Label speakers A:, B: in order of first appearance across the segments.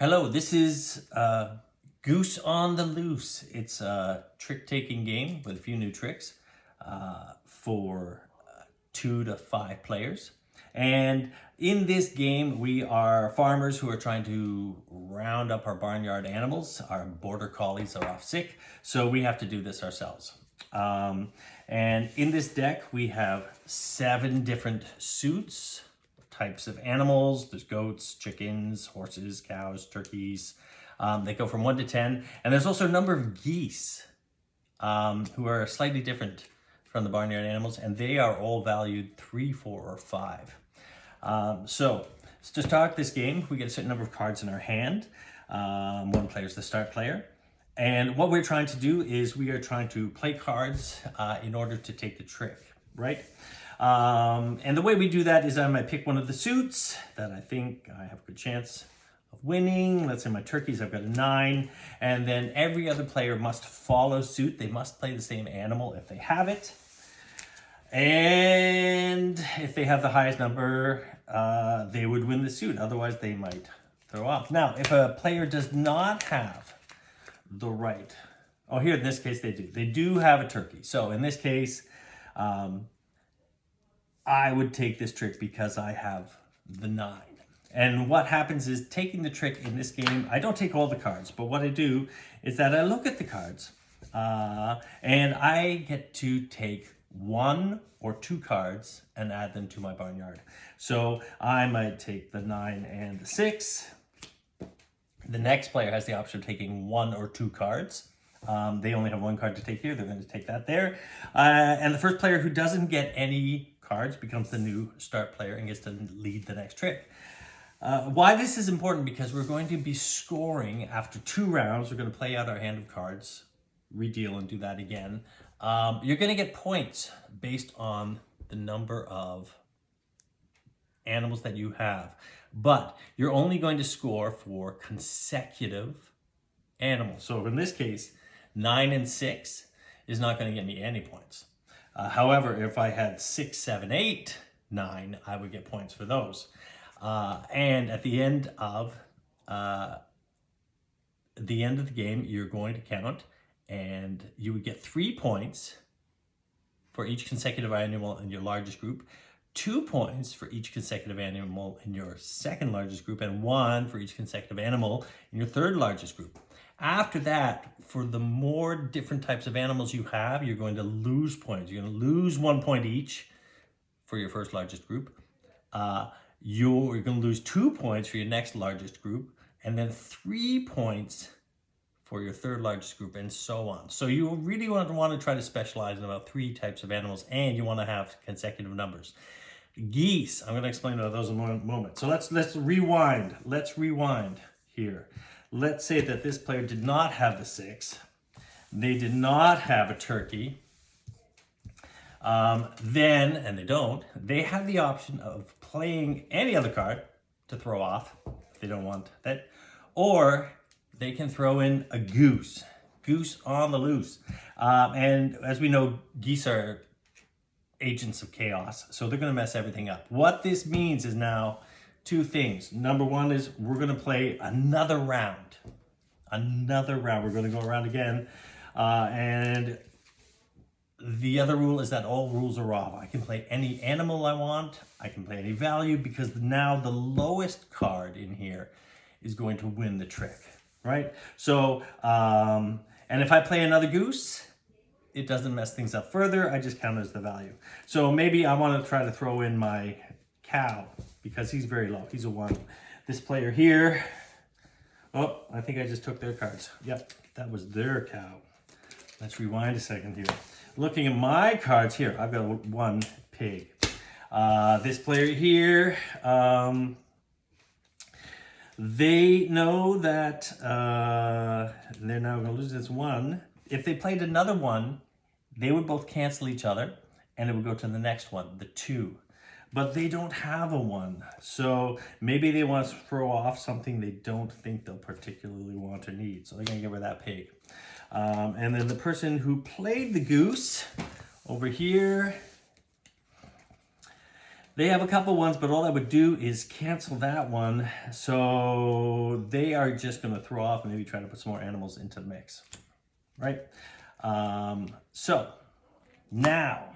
A: Hello, this is Goose on the Loose. It's a trick-taking game with a few new tricks for 2 to 5 players. And in this game, we are farmers who are trying to round up our barnyard animals. Our border collies are off sick, so we have to do this ourselves. And in this deck, we have 7 different suits, types of animals. There's goats, chickens, horses, cows, turkeys. They go from 1 to 10. And there's also a number of geese who are slightly different from the barnyard animals, and they are all valued 3, 4, or 5. So to start this game, we get a certain number of cards in our hand. One player is the start player. And what we're trying to do is we are trying to play cards in order to take the trick, right? And the way we do that is I might pick one of the suits that I think I have a good chance of winning. Let's say my turkeys, I've got a 9. And then every other player must follow suit. They must play the same animal if they have it. And if they have the highest number, they would win the suit. Otherwise, they might throw off. Now, if a player does not have the right... Oh, here in this case, they do. They do have a turkey. So in this case... I would take this trick because I have the 9. And what happens is taking the trick in this game, I don't take all the cards, but what I do is that I look at the cards and I get to take 1 or 2 cards and add them to my barnyard. So I might take the 9 and the 6. The next player has the option of taking 1 or 2 cards. They only have 1 card to take here. They're going to take that there. And the first player who doesn't get any cards becomes the new start player and gets to lead the next trick. Why this is important, because we're going to be scoring after 2 rounds. We're going to play out our hand of cards, redeal, and do that again. You're going to get points based on the number of animals that you have, but you're only going to score for consecutive animals. So in this case, 9 and 6 is not going to get me any points. However, if I had 6, 7, 8, 9, I would get points for those. And at the end of the game, you're going to count, and you would get 3 points for each consecutive animal in your largest group, 2 points for each consecutive animal in your second largest group, and 1 for each consecutive animal in your third largest group. After that, for the more different types of animals you have, you're going to lose points. You're going to lose 1 point each for your first largest group. You're going to lose 2 points for your next largest group, and then 3 points for your third largest group, and so on. So you really want to try to specialize in about 3 types of animals, and you want to have consecutive numbers. Geese, I'm going to explain about those in a moment. So let's rewind. Let's rewind here. Let's say that this player did not have the 6. They did not have a turkey. Then, and they don't, they have the option of playing any other card to throw off if they don't want that. Or they can throw in a goose. Goose on the loose. And as we know, geese are agents of chaos, so they're going to mess everything up. What this means is now 2 things. Number 1 is we're going to play another round. We're going to go around again. And the other rule is that all rules are off. I can play any animal I want. I can play any value, because now the lowest card in here is going to win the trick, right? So, and if I play another goose, it doesn't mess things up further. I just count as the value. So maybe I want to try to throw in my cow, because he's very low. He's a 1. This player here, oh, I think I just took their cards. Yep, that was their cow. Let's rewind a second here. Looking at my cards here, I've got 1 pig. This player here, they know that they're now going to lose this 1. If they played another 1, they would both cancel each other, and it would go to the next one, the 2. But they don't have a 1. So maybe they want to throw off something they don't think they'll particularly want or need. So they're going to get rid of that pig. And then the person who played the goose over here, They have a couple ones, but all I would do is cancel that one. So they are just going to throw off and maybe try to put some more animals into the mix, right? So now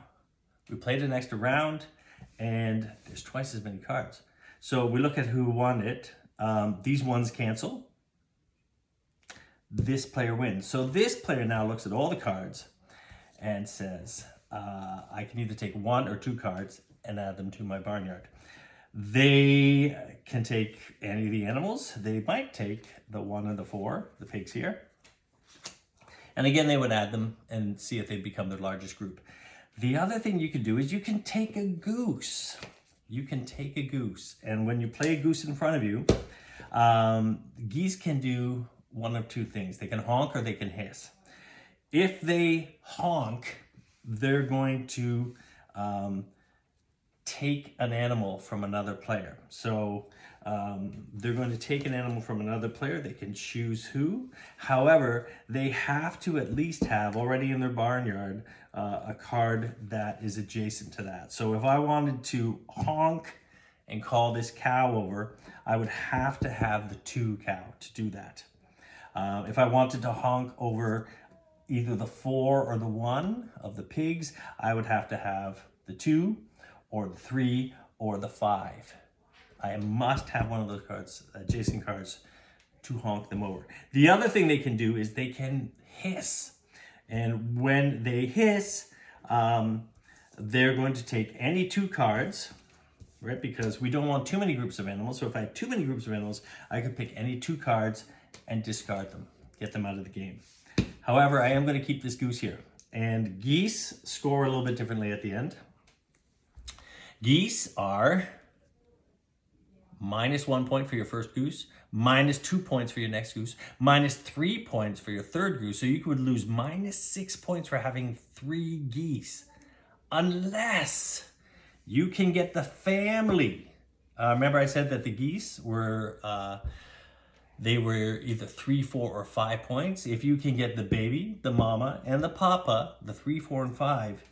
A: we played an extra round and there's twice as many cards. So we look at who won it. These ones cancel. This player wins. So this player now looks at all the cards and says, I can either take 1 or 2 cards and add them to my barnyard. They can take any of the animals. They might take the 1 and the 4, the pigs here. And again, they would add them and see if they become their largest group. The other thing you can do is you can take a goose. You can take a goose. And when you play a goose in front of you, geese can do one of 2 things. They can honk or they can hiss. If they honk, they're going to take an animal from another player. So they're going to take an animal from another player. They can choose who. However, they have to at least have already in their barnyard a card that is adjacent to that. So if I wanted to honk and call this cow over, I would have to have the 2 cow to do that. If I wanted to honk over either the 4 or the 1 of the pigs, I would have to have the 2 or the 3 or the 5. I must have one of those cards, adjacent cards, to honk them over. The other thing they can do is they can hiss. And when they hiss, they're going to take any 2 cards, right? Because we don't want too many groups of animals. So if I had too many groups of animals, I could pick any 2 cards and discard them, get them out of the game. However, I am going to keep this goose here. And geese score a little bit differently at the end. Geese are -1 point for your first goose, -2 points for your next goose, -3 points for your third goose. So you could lose -6 points for having 3 geese, unless you can get the family. Remember I said that the geese were, they were either 3, 4, or 5 points. If you can get the baby, the mama, and the papa, the 3, 4, and 5,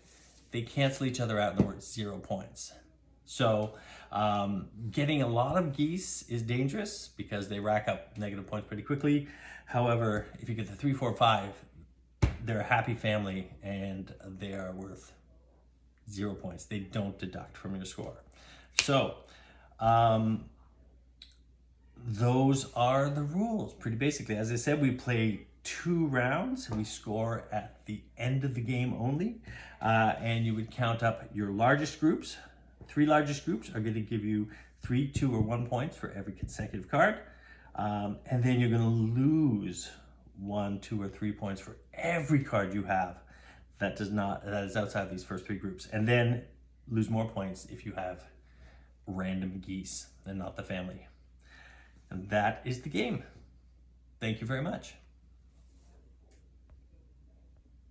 A: they cancel each other out and they're worth 0 points. So getting a lot of geese is dangerous because they rack up negative points pretty quickly. However, if you get the 3, 4, 5, they're a happy family and they are worth 0 points. They don't deduct from your score. So those are the rules, pretty basically. As I said, we play 2 rounds. We score at the end of the game only. And you would count up your largest groups. 3 largest groups are going to give you 3, 2, or 1 points for every consecutive card. And then you're going to lose 1, 2, or 3 points for every card you have that is outside these first 3 groups. And then lose more points if you have random geese and not the family. And that is the game. Thank you very much.